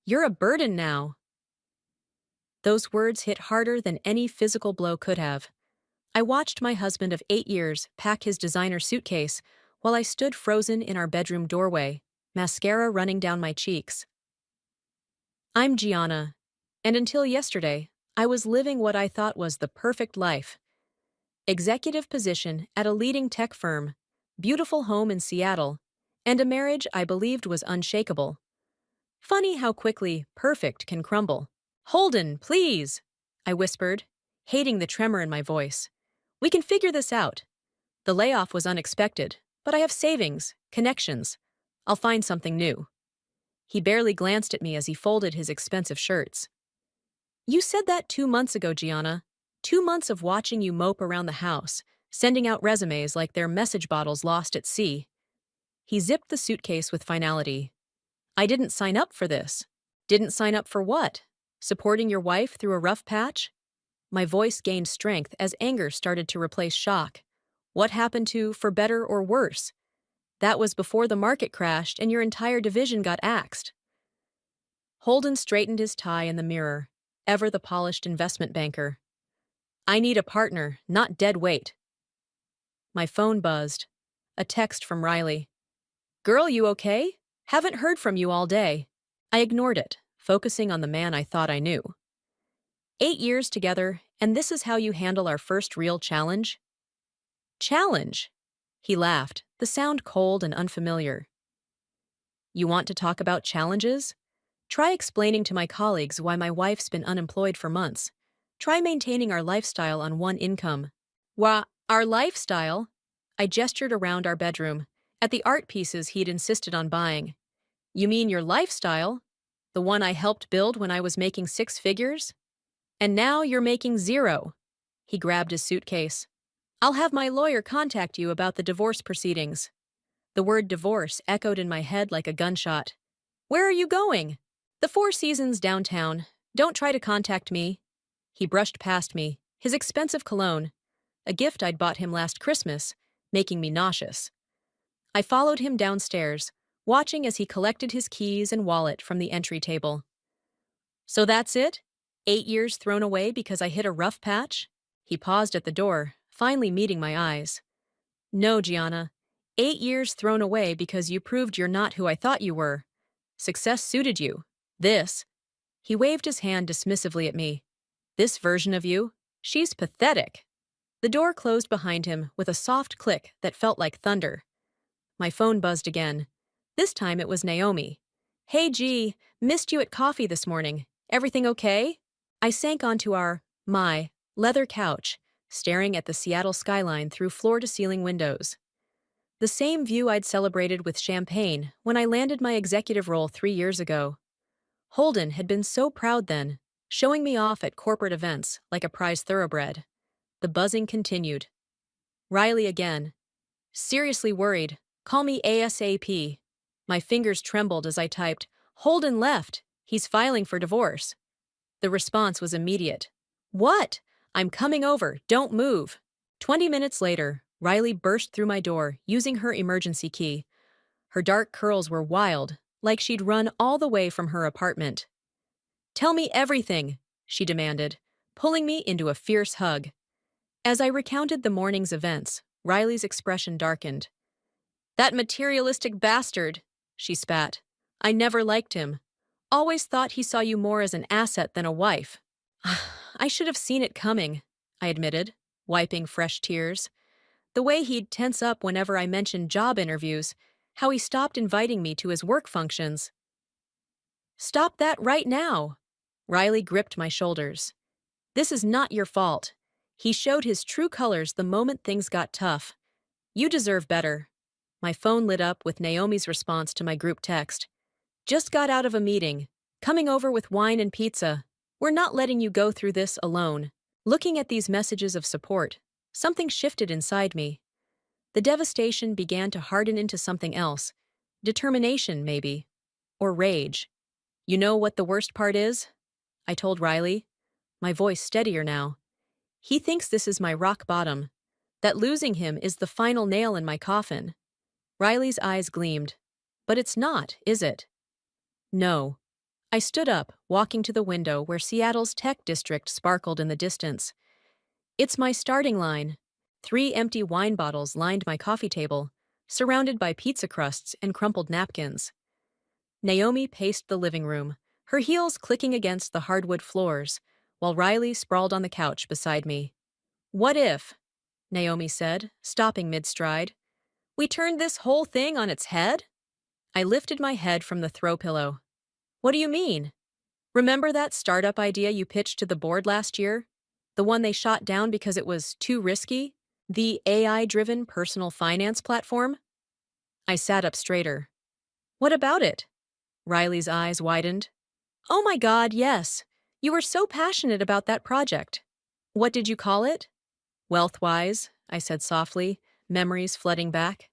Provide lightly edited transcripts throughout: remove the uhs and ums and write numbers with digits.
You're a burden now." Those words hit harder than any physical blow could have. I watched my husband of 8 years pack his designer suitcase while I stood frozen in our bedroom doorway, mascara running down my cheeks. I'm Gianna, and until yesterday, I was living what I thought was the perfect life. Executive position at a leading tech firm, beautiful home in Seattle, and a marriage I believed was unshakable. Funny how quickly perfect can crumble. "Holden, please," I whispered, hating the tremor in my voice. "We can figure this out. The layoff was unexpected, but I have savings, connections. I'll find something new." He barely glanced at me as he folded his expensive shirts. "You said that 2 months ago, Gianna. 2 months of watching you mope around the house, sending out resumes like they're message bottles lost at sea." He zipped the suitcase with finality. "I didn't sign up for this." "Didn't sign up for what? Supporting your wife through a rough patch?" My voice gained strength as anger started to replace shock. "What happened to for better or worse? That was before the market crashed and your entire division got axed." Holden straightened his tie in the mirror, ever the polished investment banker. "I need a partner, not dead weight." My phone buzzed. A text from Riley. "Girl, you okay? Haven't heard from you all day." I ignored it, focusing on the man I thought I knew. 8 years together, and this is how you handle our first real challenge? Challenge? He laughed, the sound cold and unfamiliar. "You want to talk about challenges? Try explaining to my colleagues why my wife's been unemployed for months. Try maintaining our lifestyle on one income." "Wha, our lifestyle?" I gestured around our bedroom, at the art pieces he'd insisted on buying. "You mean your lifestyle? The one I helped build when I was making 6 figures? And now you're making 0. He grabbed his suitcase. "I'll have my lawyer contact you about the divorce proceedings." The word divorce echoed in my head like a gunshot. "Where are you going?" "The Four Seasons downtown. Don't try to contact me." He brushed past me, his expensive cologne, a gift I'd bought him last Christmas, making me nauseous. I followed him downstairs, watching as he collected his keys and wallet from the entry table. "So that's it? 8 years thrown away because I hit a rough patch?" He paused at the door, finally meeting my eyes. "No, Gianna. 8 years thrown away because you proved you're not who I thought you were. Success suited you. This." He waved his hand dismissively at me. "This version of you? She's pathetic." The door closed behind him with a soft click that felt like thunder. My phone buzzed again. This time it was Naomi. "Hey G, missed you at coffee this morning. Everything okay?" I sank onto my leather couch, staring at the Seattle skyline through floor-to-ceiling windows. The same view I'd celebrated with champagne when I landed my executive role 3 years ago. Holden had been so proud then, showing me off at corporate events like a prize thoroughbred. The buzzing continued. Riley again. "Seriously worried. Call me ASAP." My fingers trembled as I typed, "Holden left. He's filing for divorce." The response was immediate. "What? I'm coming over. Don't move." 20 minutes later, Riley burst through my door using her emergency key. Her dark curls were wild, like she'd run all the way from her apartment. "Tell me everything," she demanded, pulling me into a fierce hug. As I recounted the morning's events, Riley's expression darkened. "That materialistic bastard," she spat. "I never liked him. Always thought he saw you more as an asset than a wife." "I should have seen it coming," I admitted, wiping fresh tears. The way he'd tense up whenever I mentioned job interviews, how he stopped inviting me to his work functions. "Stop that right now!" Riley gripped my shoulders. "This is not your fault. He showed his true colors the moment things got tough. You deserve better." My phone lit up with Naomi's response to my group text. "Just got out of a meeting. Coming over with wine and pizza. We're not letting you go through this alone." Looking at these messages of support, something shifted inside me. The devastation began to harden into something else. Determination, maybe. Or rage. "You know what the worst part is?" I told Riley, my voice steadier now. "He thinks this is my rock bottom. That losing him is the final nail in my coffin." Riley's eyes gleamed. "But it's not, is it?" "No." I stood up, walking to the window where Seattle's tech district sparkled in the distance. It's my starting line. 3 empty wine bottles lined my coffee table, surrounded by pizza crusts and crumpled napkins. Naomi paced the living room, her heels clicking against the hardwood floors, while Riley sprawled on the couch beside me. What if, Naomi said, stopping mid-stride, we turned this whole thing on its head? I lifted my head from the throw pillow. What do you mean? Remember that startup idea you pitched to the board last year? The one they shot down because it was too risky? The AI-driven personal finance platform? I sat up straighter. What about it? Riley's eyes widened. Oh my God, yes. You were so passionate about that project. What did you call it? Wealthwise, I said softly, memories flooding back.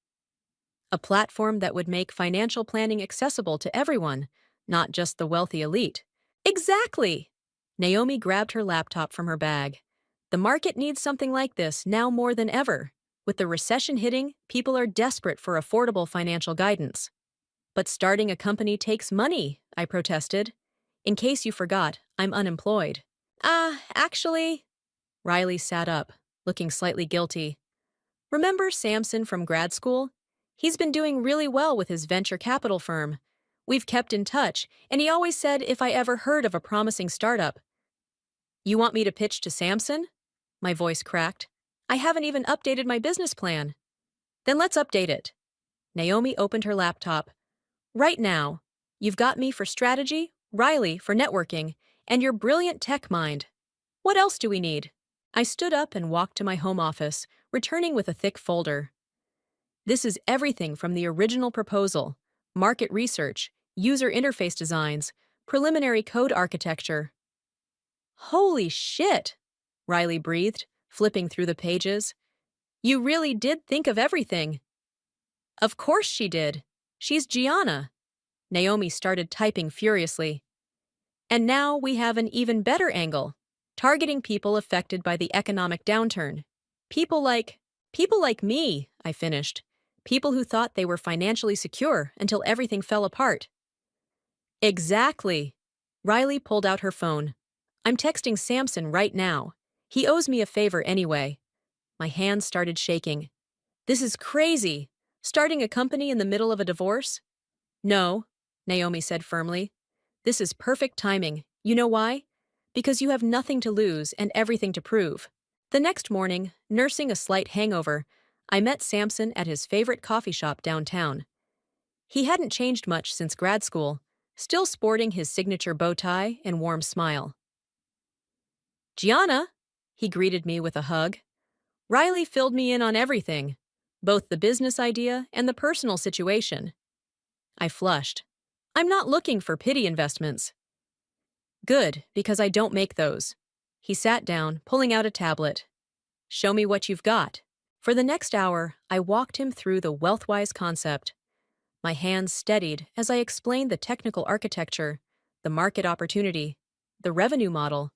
A platform that would make financial planning accessible to everyone, not just the wealthy elite. Exactly! Naomi grabbed her laptop from her bag. The market needs something like this now more than ever. With the recession hitting, people are desperate for affordable financial guidance. But starting a company takes money, I protested. In case you forgot, I'm unemployed. Actually, Riley sat up, looking slightly guilty. Remember Samson from grad school? He's been doing really well with his venture capital firm. We've kept in touch, and he always said if I ever heard of a promising startup. You want me to pitch to Samson? My voice cracked. I haven't even updated my business plan. Then let's update it. Naomi opened her laptop. Right now, you've got me for strategy, Riley for networking, and your brilliant tech mind. What else do we need? I stood up and walked to my home office, returning with a thick folder. This is everything from the original proposal, market research, user interface designs, preliminary code architecture. Holy shit! Riley breathed, flipping through the pages. You really did think of everything. Of course she did. She's Gianna. Naomi started typing furiously. And now we have an even better angle, targeting people affected by the economic downturn. People like me, I finished. People who thought they were financially secure until everything fell apart. Exactly. Riley pulled out her phone. I'm texting Samson right now. He owes me a favor anyway. My hands started shaking. This is crazy. Starting a company in the middle of a divorce? No, Naomi said firmly. This is perfect timing. You know why? Because you have nothing to lose and everything to prove. The next morning, nursing a slight hangover, I met Samson at his favorite coffee shop downtown. He hadn't changed much since grad school, still sporting his signature bow tie and warm smile. Gianna, he greeted me with a hug. Riley filled me in on everything, both the business idea and the personal situation. I flushed. I'm not looking for pity investments. Good, because I don't make those. He sat down, pulling out a tablet. Show me what you've got. For the next hour, I walked him through the Wealthwise concept. My hands steadied as I explained the technical architecture, the market opportunity, the revenue model.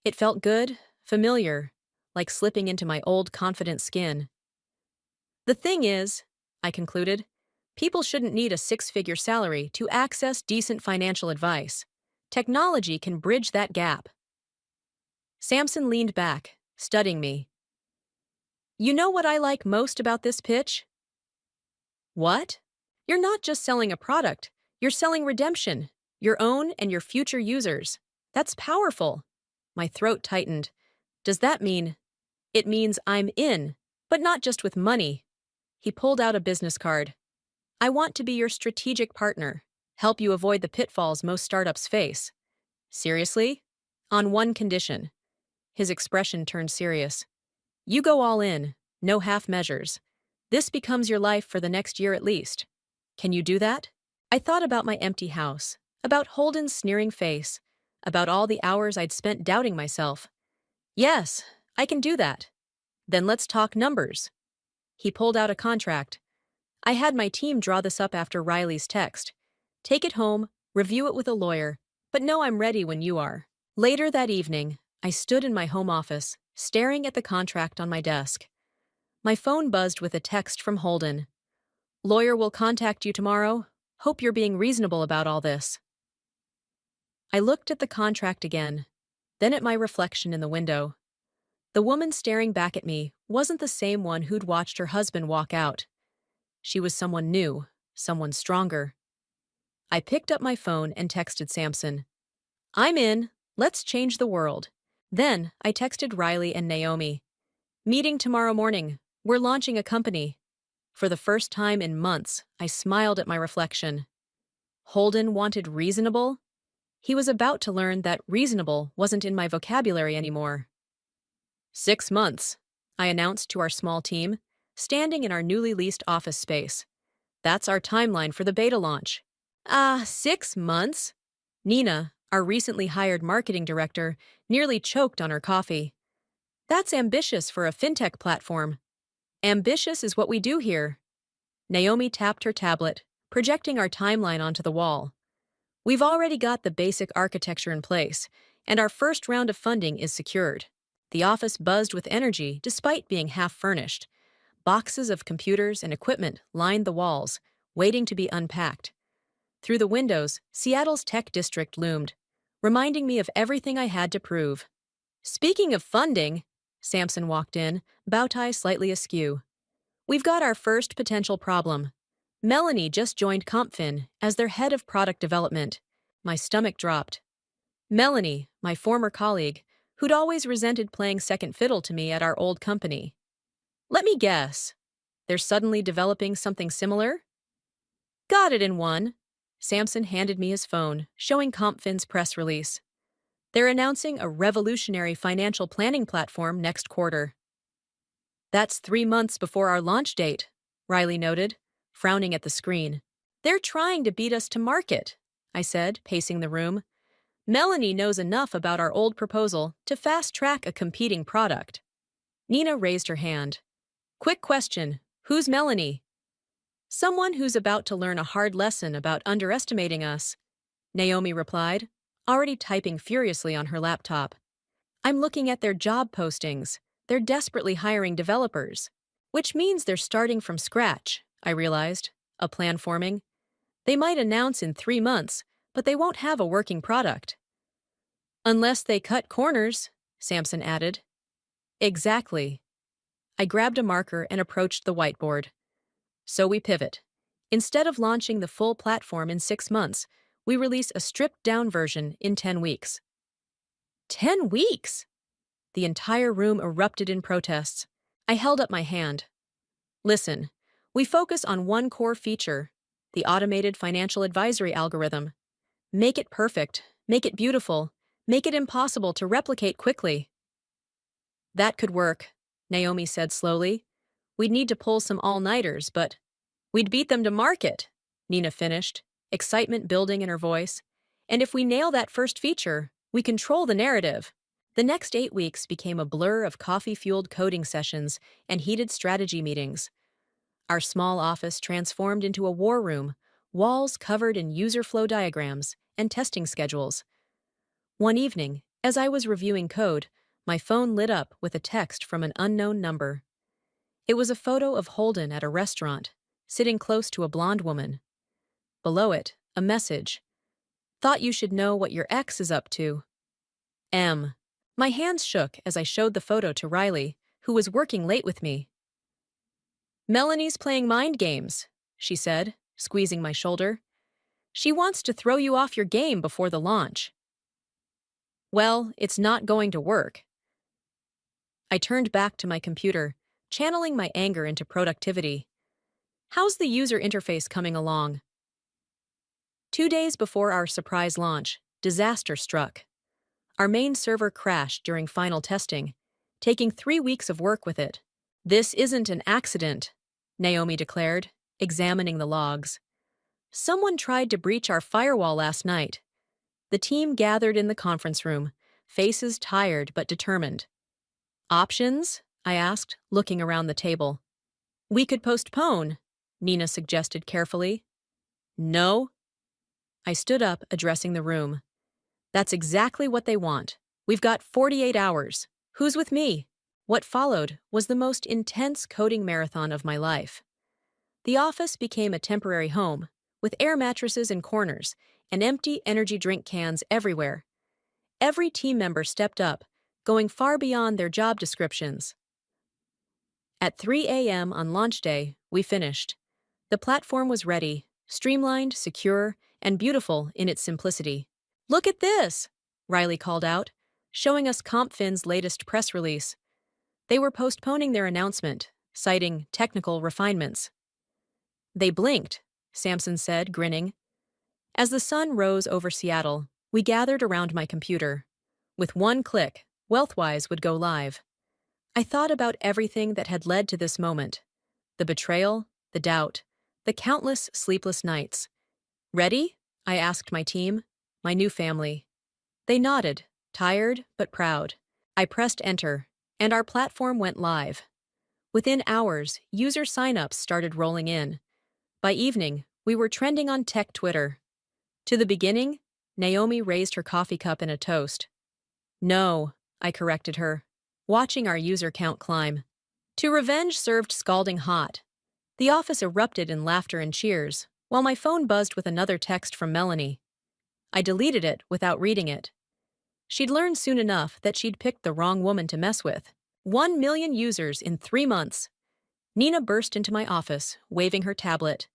It felt good, familiar, like slipping into my old confident skin. The thing is, I concluded, people shouldn't need a 6-figure salary to access decent financial advice. Technology can bridge that gap. Samson leaned back, studying me. You know what I like most about this pitch? What? You're not just selling a product, you're selling redemption, your own and your future users. That's powerful. My throat tightened. Does that mean? It means I'm in, but not just with money. He pulled out a business card. I want to be your strategic partner, help you avoid the pitfalls most startups face. Seriously? On one condition. His expression turned serious. You go all in, no half measures. This becomes your life for the next year at least. Can you do that? I thought about my empty house, about Holden's sneering face, about all the hours I'd spent doubting myself. Yes, I can do that. Then let's talk numbers. He pulled out a contract. I had my team draw this up after Riley's text. Take it home, review it with a lawyer, but know I'm ready when you are. Later that evening, I stood in my home office, staring at the contract on my desk. My phone buzzed with a text from Holden. Lawyer will contact you tomorrow. Hope you're being reasonable about all this. I looked at the contract again, then at my reflection in the window. The woman staring back at me wasn't the same one who'd watched her husband walk out. She was someone new, someone stronger. I picked up my phone and texted Samson. I'm in. Let's change the world. Then I texted Riley and Naomi. Meeting tomorrow morning. We're launching a company. For the first time in months, I smiled at my reflection. Holden wanted reasonable? He was about to learn that reasonable wasn't in my vocabulary anymore. 6 months, I announced to our small team, standing in our newly leased office space. That's our timeline for the beta launch. 6 months? Nina, our recently hired marketing director, nearly choked on her coffee. That's ambitious for a fintech platform. Ambitious is what we do here. Naomi tapped her tablet, projecting our timeline onto the wall. We've already got the basic architecture in place, and our first round of funding is secured. The office buzzed with energy despite being half-furnished. Boxes of computers and equipment lined the walls, waiting to be unpacked. Through the windows, Seattle's tech district loomed, reminding me of everything I had to prove. Speaking of funding, Samson walked in, bow tie slightly askew. We've got our first potential problem. Melanie just joined CompFin as their head of product development. My stomach dropped. Melanie, my former colleague, who'd always resented playing second fiddle to me at our old company. Let me guess. They're suddenly developing something similar? Got it in one. Samson handed me his phone, showing CompFin's press release. They're announcing a revolutionary financial planning platform next quarter. That's 3 months before our launch date, Riley noted, frowning at the screen. They're trying to beat us to market, I said, pacing the room. Melanie knows enough about our old proposal to fast-track a competing product. Nina raised her hand. Quick question, who's Melanie? Someone who's about to learn a hard lesson about underestimating us, Naomi replied, already typing furiously on her laptop. I'm looking at their job postings. They're desperately hiring developers. Which means they're starting from scratch, I realized, a plan forming. They might announce in 3 months, but they won't have a working product. Unless they cut corners, Samson added. Exactly. I grabbed a marker and approached the whiteboard. So we pivot. Instead of launching the full platform in 6 months, we release a stripped-down version in 10 weeks. 10 weeks? The entire room erupted in protests. I held up my hand. Listen, we focus on one core feature, the automated financial advisory algorithm. Make it perfect, make it beautiful, make it impossible to replicate quickly. That could work, Naomi said slowly. We'd need to pull some all-nighters, but we'd beat them to market, Nina finished, excitement building in her voice. And if we nail that first feature, we control the narrative. The next 8 weeks became a blur of coffee-fueled coding sessions and heated strategy meetings. Our small office transformed into a war room, walls covered in user flow diagrams and testing schedules. One evening, as I was reviewing code, my phone lit up with a text from an unknown number. It was a photo of Holden at a restaurant, sitting close to a blonde woman. Below it, a message. Thought you should know what your ex is up to. M. My hands shook as I showed the photo to Riley, who was working late with me. Melanie's playing mind games, she said, squeezing my shoulder. She wants to throw you off your game before the launch. Well, it's not going to work. I turned back to my computer, channeling my anger into productivity. How's the user interface coming along? 2 days before our surprise launch, disaster struck. Our main server crashed during final testing, taking 3 weeks of work with it. This isn't an accident, Naomi declared, examining the logs. Someone tried to breach our firewall last night. The team gathered in the conference room, faces tired but determined. Options? I asked, looking around the table. We could postpone, Nina suggested carefully. No. I stood up, addressing the room. That's exactly what they want. We've got 48 hours. Who's with me? What followed was the most intense coding marathon of my life. The office became a temporary home, with air mattresses in corners and empty energy drink cans everywhere. Every team member stepped up, going far beyond their job descriptions. At 3 a.m. on launch day, we finished. The platform was ready, streamlined, secure, and beautiful in its simplicity. "Look at this!" Riley called out, showing us CompFin's latest press release. They were postponing their announcement, citing technical refinements. "They blinked," Samson said, grinning. As the sun rose over Seattle, we gathered around my computer. With one click, Wealthwise would go live. I thought about everything that had led to this moment: the betrayal, the doubt, the countless sleepless nights. "Ready?" I asked my team, my new family. They nodded, tired but proud. I pressed enter, and our platform went live. Within hours, user signups started rolling in. By evening, we were trending on tech Twitter. To the beginning, Naomi raised her coffee cup in a toast. "No," I corrected her, watching our user count climb. To revenge served scalding hot. The office erupted in laughter and cheers, while my phone buzzed with another text from Melanie. I deleted it without reading it. She'd learned soon enough that she'd picked the wrong woman to mess with. 1 million users in 3 months. Nina burst into my office, waving her tablet.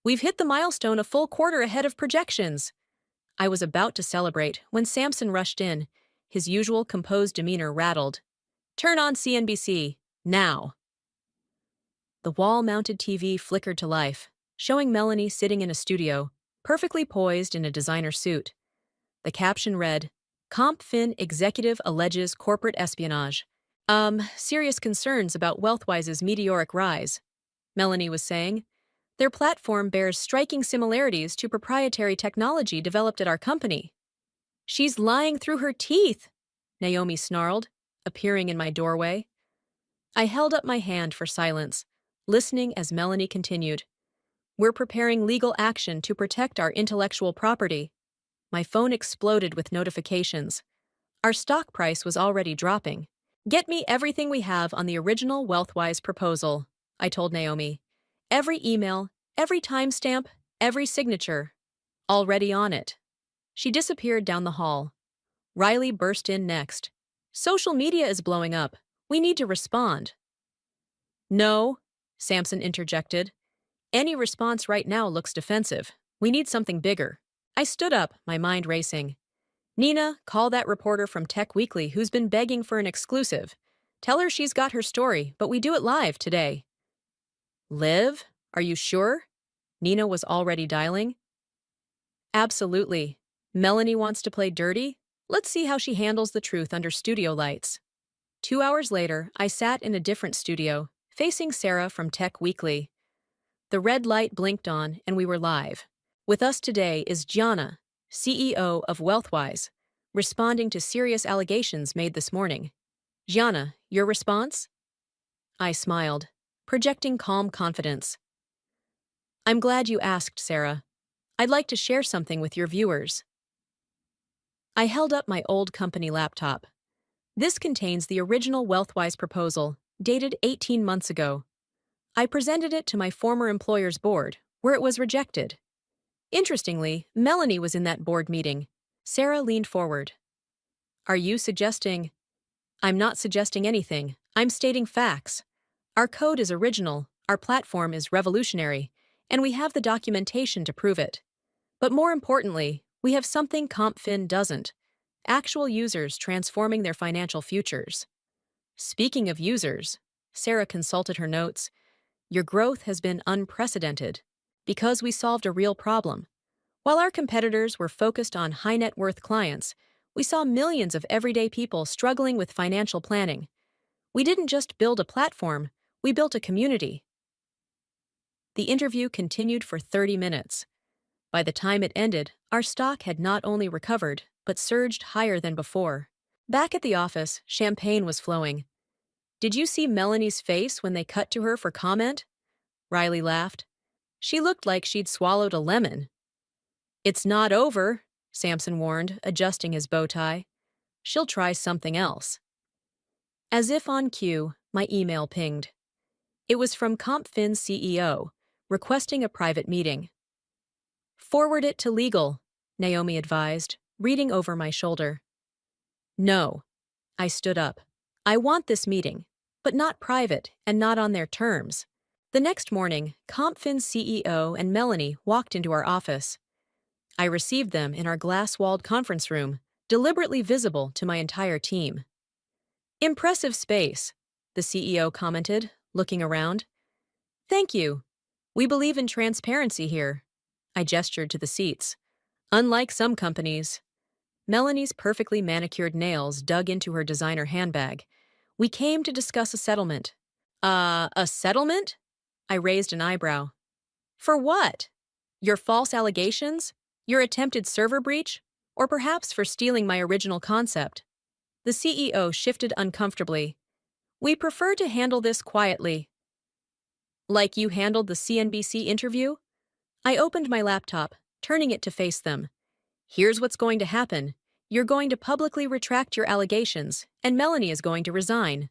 "We've hit the milestone a full quarter ahead of projections." I was about to celebrate when Samson rushed in, his usual composed demeanor rattled. "Turn on CNBC, now." The wall-mounted TV flickered to life, showing Melanie sitting in a studio, perfectly poised in a designer suit. The caption read, "CompFin executive alleges corporate espionage. Serious concerns about Wealthwise's meteoric rise," Melanie was saying. "Their platform bears striking similarities to proprietary technology developed at our company." "She's lying through her teeth," Naomi snarled, appearing in my doorway. I held up my hand for silence, listening as Melanie continued. "We're preparing legal action to protect our intellectual property." My phone exploded with notifications. Our stock price was already dropping. "Get me everything we have on the original Wealthwise proposal," I told Naomi. "Every email, every timestamp, every signature. Already on it." She disappeared down the hall. Riley burst in next. "Social media is blowing up. We need to respond." "No," Samson interjected. "Any response right now looks defensive. We need something bigger." I stood up, my mind racing. "Nina, call that reporter from Tech Weekly who's been begging for an exclusive. Tell her she's got her story, but we do it live today." "Live? Are you sure?" Nina was already dialing. "Absolutely. Melanie wants to play dirty? Let's see how she handles the truth under studio lights." 2 hours later, I sat in a different studio, facing Sarah from Tech Weekly. The red light blinked on, and we were live. With us today is Gianna, CEO of Wealthwise, responding to serious allegations made this morning. "Gianna, your response?" I smiled, projecting calm confidence. "I'm glad you asked, Sarah. I'd like to share something with your viewers." I held up my old company laptop. This contains the original Wealthwise proposal, dated 18 months ago. I presented it to my former employer's board, where it was rejected. Interestingly, Melanie was in that board meeting. Sarah leaned forward. "Are you suggesting—" "I'm not suggesting anything. I'm stating facts. Our code is original, our platform is revolutionary, and we have the documentation to prove it. But more importantly, we have something CompFin doesn't: actual users transforming their financial futures." "Speaking of users," Sarah consulted her notes, "your growth has been unprecedented because we solved a real problem. While our competitors were focused on high-net-worth clients, we saw millions of everyday people struggling with financial planning. We didn't just build a platform, we built a community." The interview continued for 30 minutes. By the time it ended, our stock had not only recovered, but surged higher than before. Back at the office, champagne was flowing. "Did you see Melanie's face when they cut to her for comment?" Riley laughed. "She looked like she'd swallowed a lemon." "It's not over," Samson warned, adjusting his bow tie. "She'll try something else." As if on cue, my email pinged. It was from CompFin's CEO, requesting a private meeting. Forward it to legal, Naomi advised, reading over my shoulder. No. I stood up. I want this meeting, but not private and not on their terms. The next morning, CompFin's CEO and Melanie walked into our office. I received them in our glass-walled conference room, deliberately visible to my entire team. Impressive space, the CEO commented, looking around. Thank you. We believe in transparency here. I gestured to the seats. Unlike some companies, Melanie's perfectly manicured nails dug into her designer handbag. We came to discuss a settlement. A settlement? I raised an eyebrow. For what? Your false allegations? Your attempted server breach? Or perhaps for stealing my original concept? The CEO shifted uncomfortably. We prefer to handle this quietly. Like you handled the CNBC interview? I opened my laptop, turning it to face them. Here's what's going to happen. You're going to publicly retract your allegations, and Melanie is going to resign.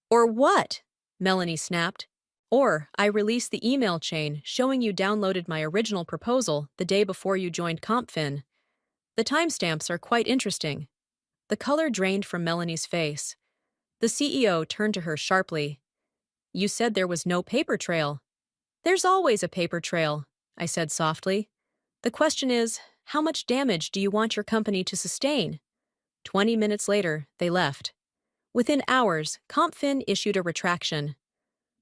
Or what? Melanie snapped. Or I release the email chain showing you downloaded my original proposal the day before you joined CompFin. The timestamps are quite interesting. The color drained from Melanie's face. The CEO turned to her sharply. You said there was no paper trail. There's always a paper trail, I said softly. The question is, how much damage do you want your company to sustain? 20 minutes later, they left. Within hours, CompFin issued a retraction.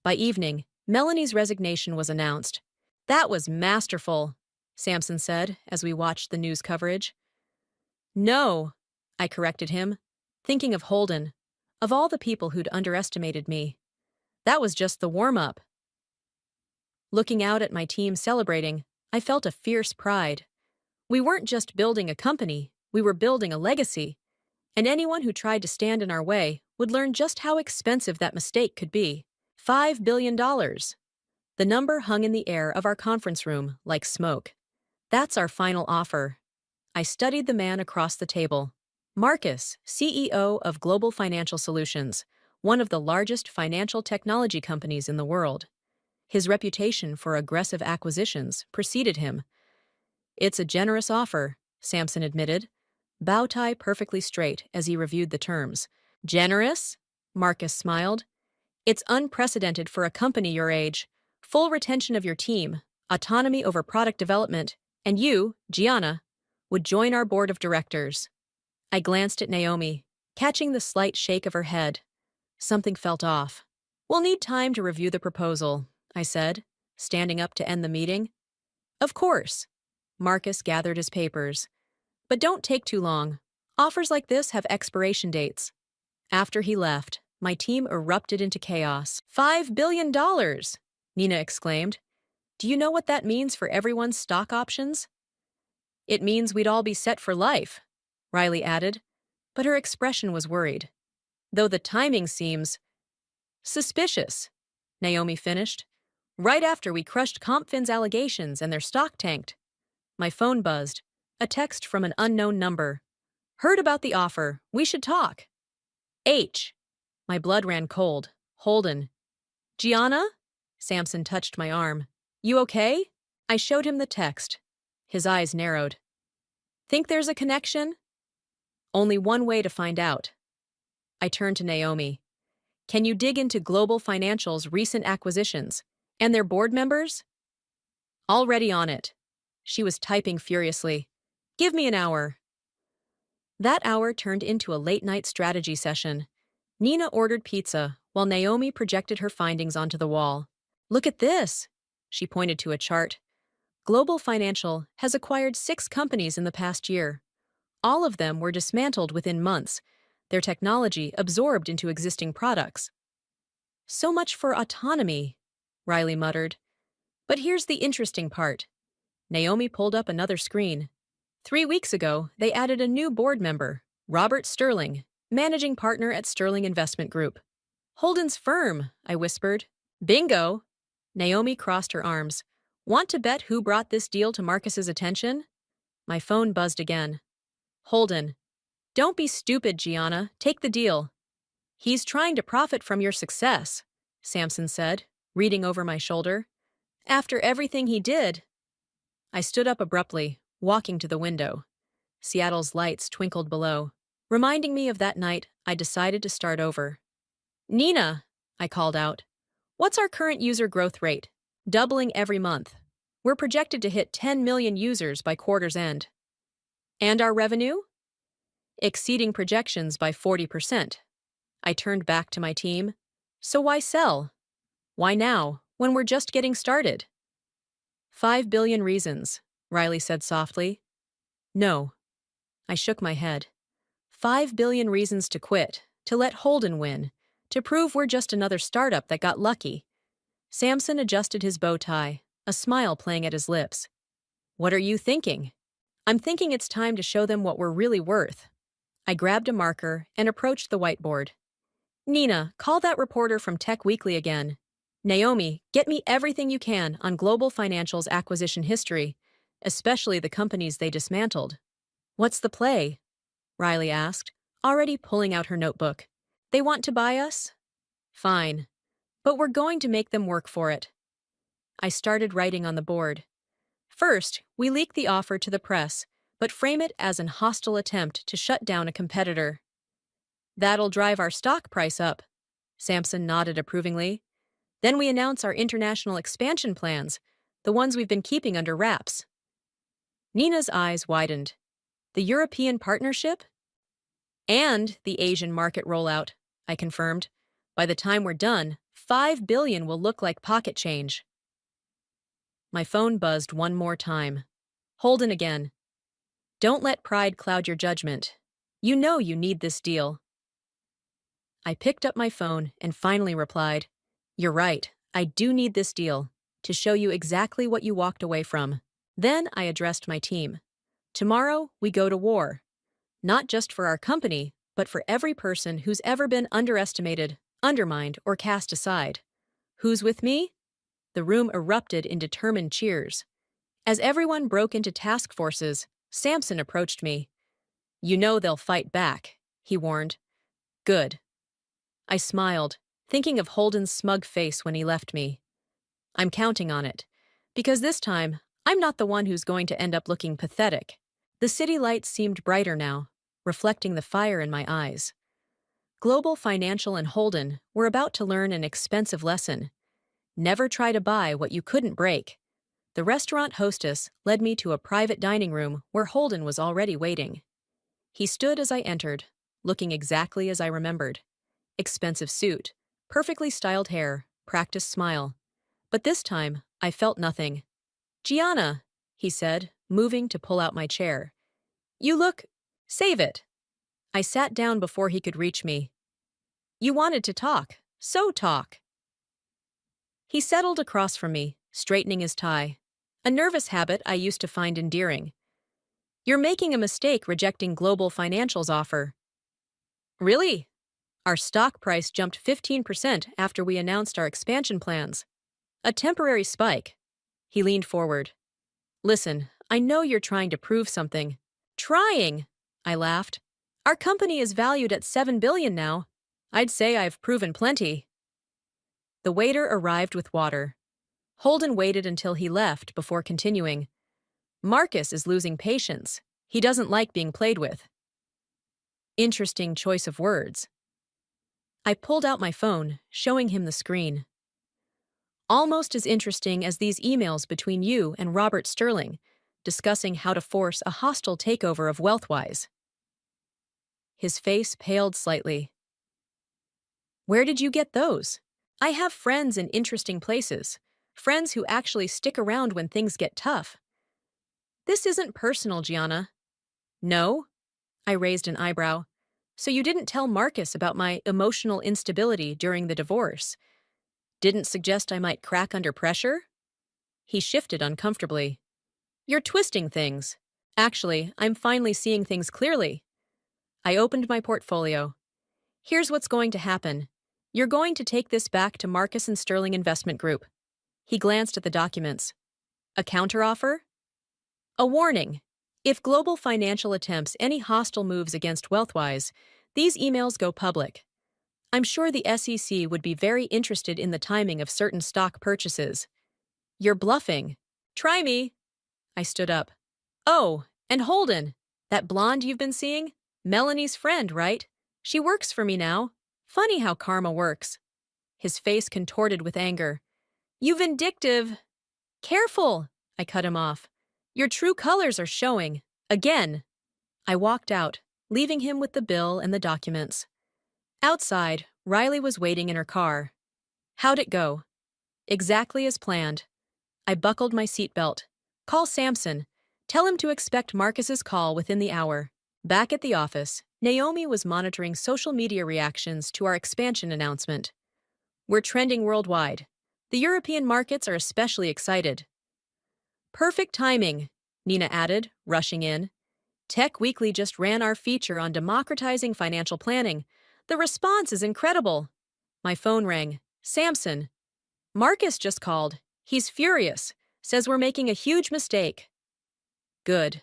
By evening, Melanie's resignation was announced. That was masterful, Sampson said as we watched the news coverage. No, I corrected him, thinking of Holden, of all the people who'd underestimated me. That was just the warm-up. Looking out at my team celebrating, I felt a fierce pride. We weren't just building a company, we were building a legacy. And anyone who tried to stand in our way would learn just how expensive that mistake could be. $5 billion. The number hung in the air of our conference room like smoke. That's our final offer. I studied the man across the table. Marcus, CEO of Global Financial Solutions, one of the largest financial technology companies in the world. His reputation for aggressive acquisitions preceded him. It's a generous offer, Sampson admitted, bow tie perfectly straight as he reviewed the terms. Generous? Marcus smiled. It's unprecedented for a company your age. Full retention of your team, autonomy over product development, and you, Gianna, would join our board of directors. I glanced at Naomi, catching the slight shake of her head. Something felt off. We'll need time to review the proposal, I said, standing up to end the meeting. Of course. Marcus gathered his papers. But don't take too long. Offers like this have expiration dates. After he left, my team erupted into chaos. $5 billion! Nina exclaimed. Do you know what that means for everyone's stock options? It means we'd all be set for life, Riley added, but her expression was worried. Though the timing seems suspicious, Naomi finished. Right after we crushed CompFin's allegations and their stock tanked. My phone buzzed. A text from an unknown number. Heard about the offer. We should talk. H. My blood ran cold. Holden. Gianna? Sampson touched my arm. You okay? I showed him the text. His eyes narrowed. Think there's a connection? Only one way to find out. I turned to Naomi. Can you dig into Global Financial's recent acquisitions and their board members? Already on it. She was typing furiously. Give me an hour. That hour turned into a late-night strategy session. Nina ordered pizza, while Naomi projected her findings onto the wall. Look at this, she pointed to a chart. Global Financial has acquired 6 companies in the past year. All of them were dismantled within months, their technology absorbed into existing products. So much for autonomy, Riley muttered. But here's the interesting part. Naomi pulled up another screen. 3 weeks ago, they added a new board member, Robert Sterling, managing partner at Sterling Investment Group. Holden's firm, I whispered. Bingo! Naomi crossed her arms. Want to bet who brought this deal to Marcus's attention? My phone buzzed again. Holden. Don't be stupid, Gianna. Take the deal. He's trying to profit from your success, Sampson said, reading over my shoulder. After everything he did. I stood up abruptly, walking to the window. Seattle's lights twinkled below, reminding me of that night I decided to start over. Nina, I called out. What's our current user growth rate? Doubling every month. We're projected to hit 10 million users by quarter's end. And our revenue? Exceeding projections by 40%. I turned back to my team. So why sell? Why now, when we're just getting started? 5 billion reasons, Riley said softly. No. I shook my head. 5 billion reasons to quit, to let Holden win, to prove we're just another startup that got lucky. Samson adjusted his bow tie, a smile playing at his lips. What are you thinking? I'm thinking it's time to show them what we're really worth. I grabbed a marker and approached the whiteboard. Nina, call that reporter from Tech Weekly again. Naomi, get me everything you can on Global Financial's acquisition history, especially the companies they dismantled. What's the play? Riley asked, already pulling out her notebook. They want to buy us? Fine. But we're going to make them work for it. I started writing on the board. First, we leak the offer to the press, but frame it as an hostile attempt to shut down a competitor. That'll drive our stock price up. Samson nodded approvingly. Then we announce our international expansion plans, the ones we've been keeping under wraps. Nina's eyes widened. The European partnership? And the Asian market rollout, I confirmed. By the time we're done, 5 billion will look like pocket change. My phone buzzed one more time. Holden again. Don't let pride cloud your judgment. You know you need this deal. I picked up my phone and finally replied, You're right, I do need this deal, to show you exactly what you walked away from. Then I addressed my team. Tomorrow, we go to war. Not just for our company, but for every person who's ever been underestimated, undermined, or cast aside. Who's with me? The room erupted in determined cheers. As everyone broke into task forces, Samson approached me. You know they'll fight back, he warned. Good. I smiled, thinking of Holden's smug face when he left me. I'm counting on it, because this time, I'm not the one who's going to end up looking pathetic. The city lights seemed brighter now, reflecting the fire in my eyes. Global Financial and Holden were about to learn an expensive lesson. Never try to buy what you couldn't break. The restaurant hostess led me to a private dining room where Holden was already waiting. He stood as I entered, looking exactly as I remembered. Expensive suit, perfectly styled hair, practiced smile. But this time, I felt nothing. Gianna, he said, moving to pull out my chair. You look... Save it. I sat down before he could reach me. You wanted to talk, so talk. He settled across from me, straightening his tie. A nervous habit I used to find endearing. You're making a mistake rejecting Global Financial's offer. Really? Our stock price jumped 15% after we announced our expansion plans. A temporary spike. He leaned forward. Listen, I know you're trying to prove something. Trying, I laughed. Our company is valued at 7 billion now. I'd say I've proven plenty. The waiter arrived with water. Holden waited until he left before continuing. Marcus is losing patience. He doesn't like being played with. Interesting choice of words. I pulled out my phone, showing him the screen. Almost as interesting as these emails between you and Robert Sterling, discussing how to force a hostile takeover of Wealthwise. His face paled slightly. Where did you get those? I have friends in interesting places, friends who actually stick around when things get tough. This isn't personal, Gianna. No? I raised an eyebrow. So you didn't tell Marcus about my emotional instability during the divorce? Didn't suggest I might crack under pressure? He shifted uncomfortably. You're twisting things. Actually, I'm finally seeing things clearly. I opened my portfolio. Here's what's going to happen. You're going to take this back to Marcus and Sterling Investment Group. He glanced at the documents. A counteroffer? A warning. If Global Financial attempts any hostile moves against Wealthwise, these emails go public. I'm sure the SEC would be very interested in the timing of certain stock purchases. You're bluffing. Try me. I stood up. Oh, and Holden, that blonde you've been seeing? Melanie's friend, right? She works for me now. Funny how karma works. His face contorted with anger. You vindictive. Careful, I cut him off. Your true colors are showing. Again. I walked out, leaving him with the bill and the documents. Outside, Riley was waiting in her car. How'd it go? Exactly as planned. I buckled my seatbelt. Call Samson. Tell him to expect Marcus's call within the hour. Back at the office, Naomi was monitoring social media reactions to our expansion announcement. We're trending worldwide. The European markets are especially excited. Perfect timing, Nina added, rushing in. Tech Weekly just ran our feature on democratizing financial planning. The response is incredible. My phone rang. Samson. Marcus just called. He's furious. Says we're making a huge mistake. Good.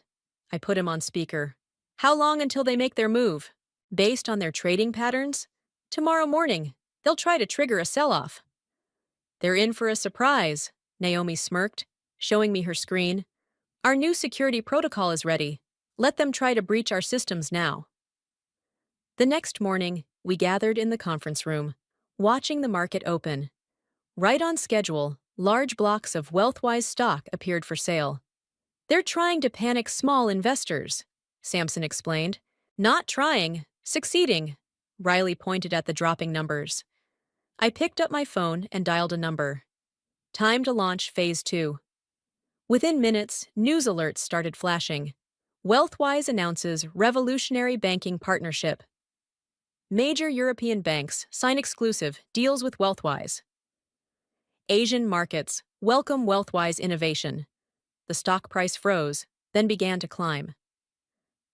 I put him on speaker. How long until they make their move? Based on their trading patterns? Tomorrow morning. They'll try to trigger a sell-off. They're in for a surprise, Naomi smirked, showing me her screen. Our new security protocol is ready. Let them try to breach our systems now. The next morning, we gathered in the conference room, watching the market open. Right on schedule, large blocks of WealthWise stock appeared for sale. They're trying to panic small investors, Samson explained. Not trying, succeeding. Riley pointed at the dropping numbers. I picked up my phone and dialed a number. Time to launch Phase 2. Within minutes, news alerts started flashing. WealthWise announces revolutionary banking partnership. Major European banks sign exclusive deals with WealthWise. Asian markets welcome WealthWise innovation. The stock price froze, then began to climb.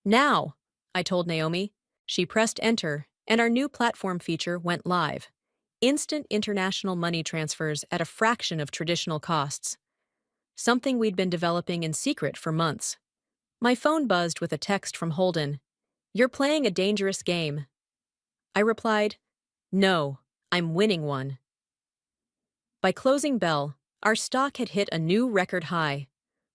Now, I told Naomi. She pressed enter, and our new platform feature went live. Instant international money transfers at a fraction of traditional costs. Something we'd been developing in secret for months. My phone buzzed with a text from Holden. You're playing a dangerous game. I replied, no, I'm winning one. By closing bell, our stock had hit a new record high.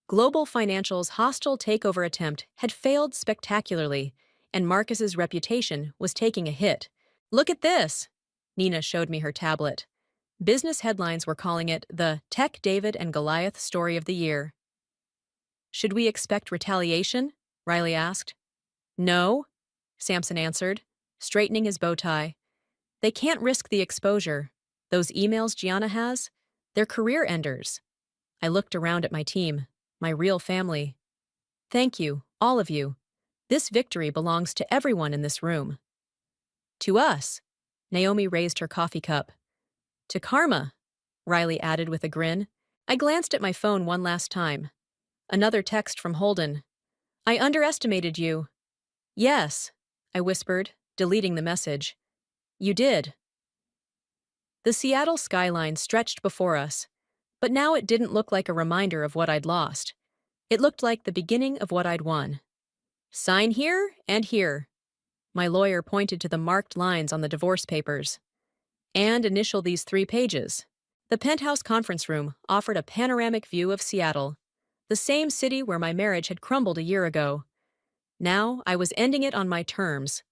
Global Financial's hostile takeover attempt had failed spectacularly, and Marcus's reputation was taking a hit. Look at this! Nina showed me her tablet. Business headlines were calling it the Tech David and Goliath story of the year. Should we expect retaliation? Riley asked. No, Samson answered, straightening his bow tie. They can't risk the exposure. Those emails Gianna has, they're career enders. I looked around at my team, my real family. Thank you, all of you. This victory belongs to everyone in this room. To us, Naomi raised her coffee cup. To karma, Riley added with a grin. I glanced at my phone one last time. Another text from Holden. I underestimated you. Yes, I whispered, deleting the message. You did. The Seattle skyline stretched before us, but now it didn't look like a reminder of what I'd lost. It looked like the beginning of what I'd won. Sign here and here. My lawyer pointed to the marked lines on the divorce papers. And initial these 3 pages. The penthouse conference room offered a panoramic view of Seattle, the same city where my marriage had crumbled a year ago. Now I was ending it on my terms.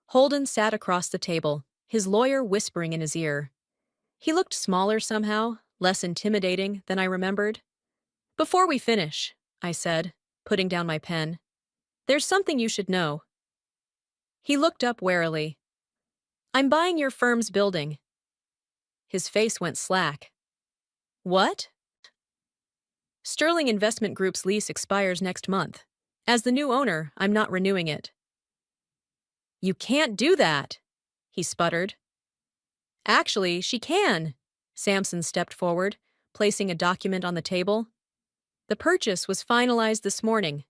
Holden sat across the table, his lawyer whispering in his ear. He looked smaller somehow, less intimidating than I remembered. Before we finish, I said, putting down my pen, there's something you should know. He looked up warily. I'm buying your firm's building. His face went slack. What? Sterling Investment Group's lease expires next month. As the new owner, I'm not renewing it. You can't do that, he sputtered. Actually, she can. Samson stepped forward, placing a document on the table. The purchase was finalized this morning.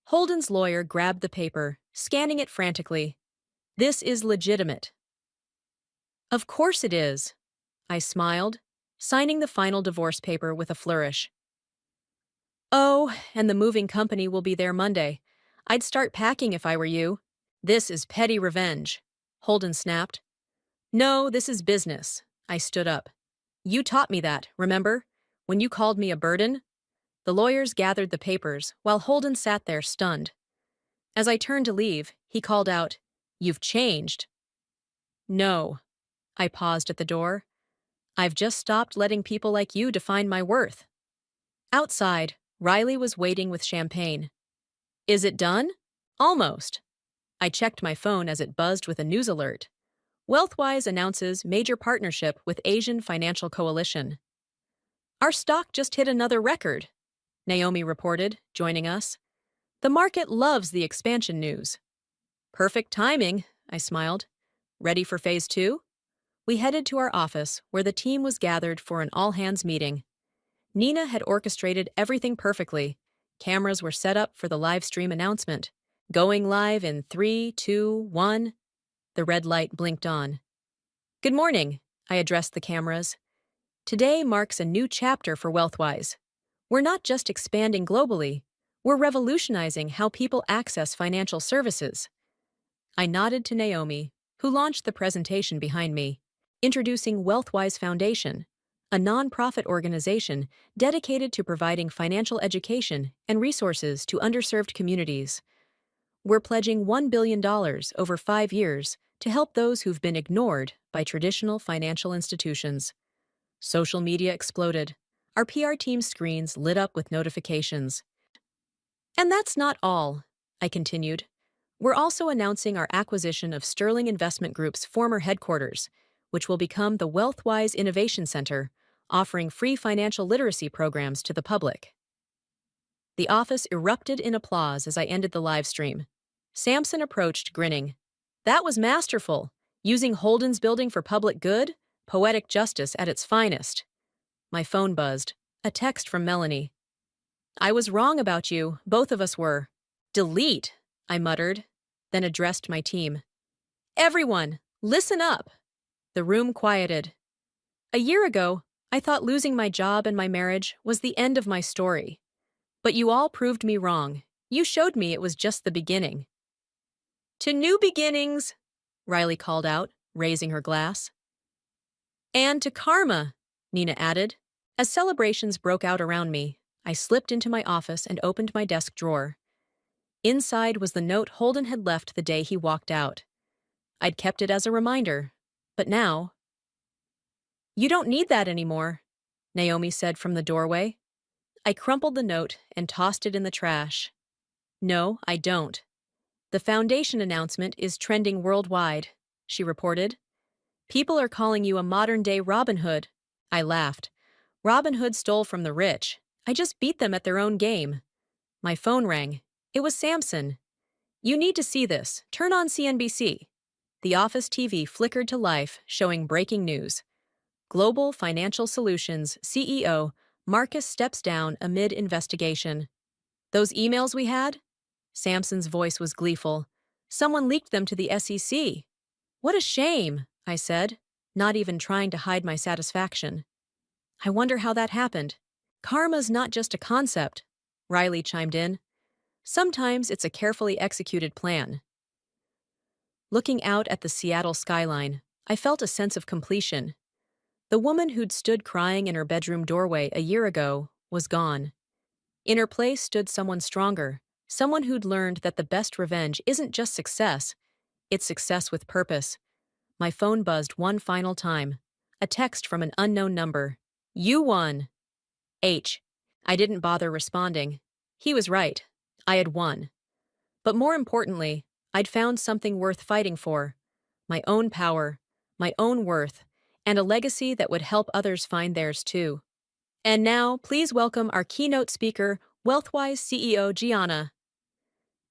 Holden's lawyer grabbed the paper, scanning it frantically. This is legitimate. Of course it is, I smiled, signing the final divorce paper with a flourish. Oh, and the moving company will be there Monday. I'd start packing if I were you. This is petty revenge, Holden snapped. No, this is business. I stood up. You taught me that, remember? When you called me a burden? The lawyers gathered the papers while Holden sat there stunned. As I turned to leave, he called out, "You've changed." "No." I paused at the door. "I've just stopped letting people like you define my worth." Outside, Riley was waiting with champagne. "Is it done?" "Almost." I checked my phone as it buzzed with a news alert. Wealthwise announces major partnership with Asian Financial Coalition. "Our stock just hit another record," Naomi reported, joining us. "The market loves the expansion news." "Perfect timing," I smiled. "Ready for phase 2? We headed to our office, where the team was gathered for an all-hands meeting. Nina had orchestrated everything perfectly. Cameras were set up for the live stream announcement. Going live in 3, 2, 1. The red light blinked on. "Good morning," I addressed the cameras. "Today marks a new chapter for Wealthwise. We're not just expanding globally, we're revolutionizing how people access financial services." I nodded to Naomi, who launched the presentation behind me, introducing Wealthwise Foundation, a nonprofit organization dedicated to providing financial education and resources to underserved communities. We're pledging $1 billion over 5 years to help those who've been ignored by traditional financial institutions. Social media exploded. Our PR team's screens lit up with notifications. "And that's not all," I continued. "We're also announcing our acquisition of Sterling Investment Group's former headquarters, which will become the Wealthwise Innovation Center, offering free financial literacy programs to the public." The office erupted in applause as I ended the live stream. Samson approached, grinning. "That was masterful, using Holden's building for public good, poetic justice at its finest." My phone buzzed. A text from Melanie. "I was wrong about you, both of us were." "Delete," I muttered, then addressed my team. "Everyone, listen up." The room quieted. "A year ago, I thought losing my job and my marriage was the end of my story. But you all proved me wrong. You showed me it was just the beginning." "To new beginnings," Riley called out, raising her glass. "And to karma," Nina added. As celebrations broke out around me, I slipped into my office and opened my desk drawer. Inside was the note Holden had left the day he walked out. I'd kept it as a reminder, but now— "You don't need that anymore," Naomi said from the doorway. I crumpled the note and tossed it in the trash. "No, I don't. The foundation announcement is trending worldwide," she reported. "People are calling you a modern-day Robin Hood." I laughed. "Robin Hood stole from the rich. I just beat them at their own game." My phone rang. It was Samson. "You need to see this. Turn on CNBC." The office TV flickered to life, showing breaking news. Global Financial Solutions CEO Marcus steps down amid investigation. "Those emails we had?" Samson's voice was gleeful. "Someone leaked them to the SEC." "What a shame," I said, not even trying to hide my satisfaction. "I wonder how that happened." "Karma's not just a concept," Riley chimed in. "Sometimes it's a carefully executed plan." Looking out at the Seattle skyline, I felt a sense of completion. The woman who'd stood crying in her bedroom doorway a year ago was gone. In her place stood someone stronger, someone who'd learned that the best revenge isn't just success, it's success with purpose. My phone buzzed one final time. A text from an unknown number. "You won." H. I didn't bother responding. He was right. I had won. But more importantly, I'd found something worth fighting for. My own power, my own worth, and a legacy that would help others find theirs too. And now, please welcome our keynote speaker, Wealthwise CEO Gianna.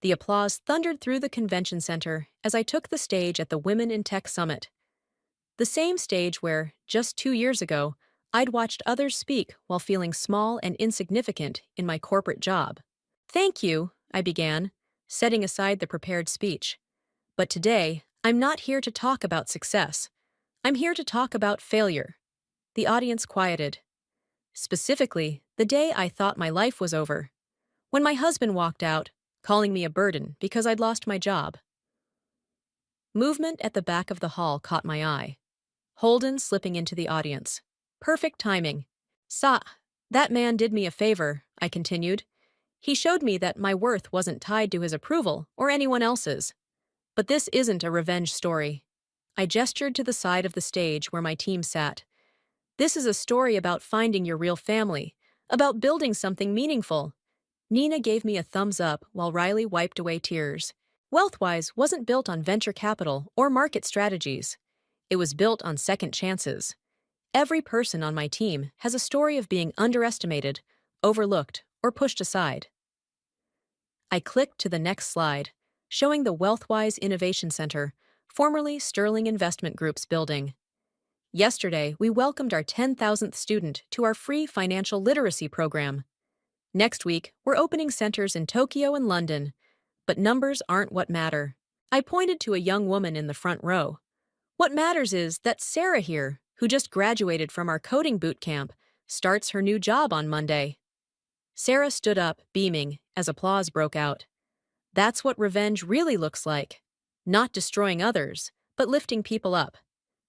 The applause thundered through the convention center as I took the stage at the Women in Tech Summit. The same stage where, just 2 years ago, I'd watched others speak while feeling small and insignificant in my corporate job. "Thank you," I began, setting aside the prepared speech. "But today, I'm not here to talk about success. I'm here to talk about failure." The audience quieted. Specifically, the day I thought my life was over. When my husband walked out, calling me a burden because I'd lost my job. Movement at the back of the hall caught my eye. Holden slipping into the audience. Perfect timing. That man did me a favor, I continued. He showed me that my worth wasn't tied to his approval or anyone else's. But this isn't a revenge story. I gestured to the side of the stage where my team sat. This is a story about finding your real family, about building something meaningful. Nina gave me a thumbs up while Riley wiped away tears. Wealthwise wasn't built on venture capital or market strategies. It was built on second chances. Every person on my team has a story of being underestimated, overlooked, or pushed aside. I clicked to the next slide, showing the Wealthwise Innovation Center, formerly Sterling Investment Group's building. Yesterday, we welcomed our 10,000th student to our free financial literacy program. Next week, we're opening centers in Tokyo and London. But numbers aren't what matter. I pointed to a young woman in the front row. What matters is that Sarah here, who just graduated from our coding boot camp, starts her new job on Monday. Sarah stood up, beaming, as applause broke out. That's what revenge really looks like. Not destroying others, but lifting people up.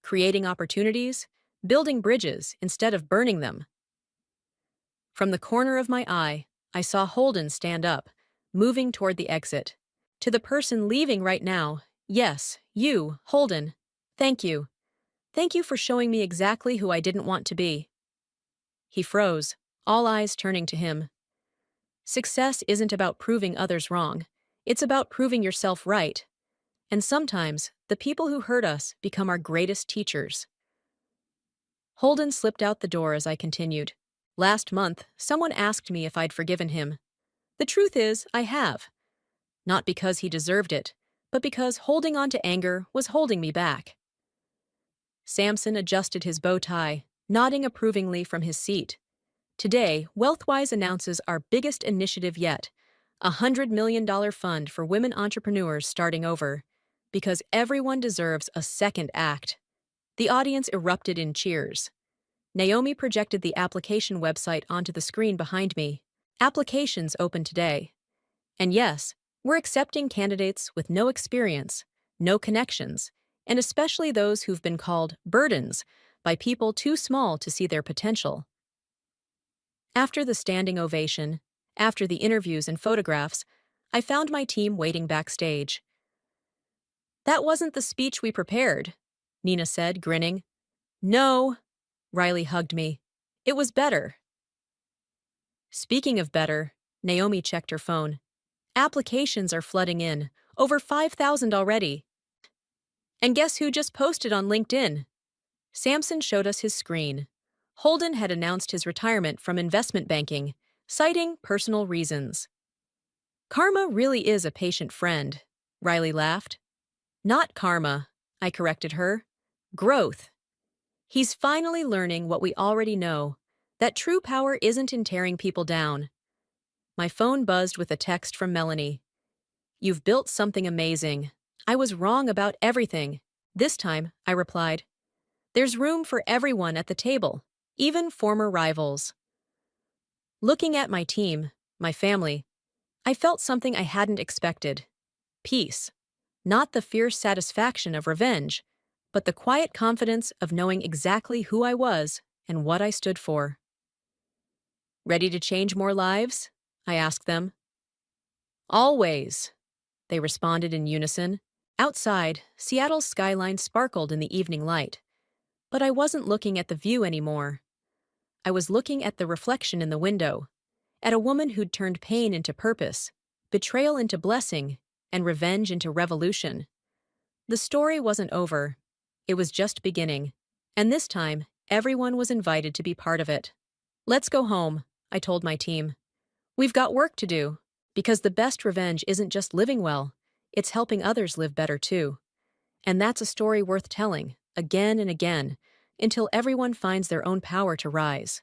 Creating opportunities, building bridges instead of burning them. From the corner of my eye, I saw Holden stand up, moving toward the exit. To the person leaving right now, yes, you, Holden. Thank you. Thank you for showing me exactly who I didn't want to be. He froze, all eyes turning to him. Success isn't about proving others wrong. It's about proving yourself right. And sometimes, the people who hurt us become our greatest teachers. Holden slipped out the door as I continued. Last month, someone asked me if I'd forgiven him. The truth is, I have. Not because he deserved it, but because holding on to anger was holding me back. Samson adjusted his bow tie, nodding approvingly from his seat. Today, Wealthwise announces our biggest initiative yet, a $100 million fund for women entrepreneurs starting over, because everyone deserves a second act. The audience erupted in cheers. Naomi projected the application website onto the screen behind me. Applications open today. And yes, we're accepting candidates with no experience, no connections, and especially those who've been called burdens by people too small to see their potential. After the standing ovation, after the interviews and photographs, I found my team waiting backstage. That wasn't the speech we prepared, Nina said, grinning. No, Riley hugged me. It was better. Speaking of better, Naomi checked her phone. Applications are flooding in, over 5,000 already. And guess who just posted on LinkedIn? Samson showed us his screen. Holden had announced his retirement from investment banking, citing personal reasons. Karma really is a patient friend, Riley laughed. Not karma, I corrected her. Growth. He's finally learning what we already know, that true power isn't in tearing people down. My phone buzzed with a text from Melanie. You've built something amazing. I was wrong about everything. This time, I replied. There's room for everyone at the table, even former rivals. Looking at my team, my family, I felt something I hadn't expected. Peace. Not the fierce satisfaction of revenge, but the quiet confidence of knowing exactly who I was and what I stood for. Ready to change more lives? I asked them. Always, they responded in unison. Outside, Seattle's skyline sparkled in the evening light. But I wasn't looking at the view anymore. I was looking at the reflection in the window, at a woman who'd turned pain into purpose, betrayal into blessing, and revenge into revolution. The story wasn't over. It was just beginning. And this time, everyone was invited to be part of it. Let's go home, I told my team. We've got work to do, because the best revenge isn't just living well, it's helping others live better too. And that's a story worth telling, again and again, until everyone finds their own power to rise.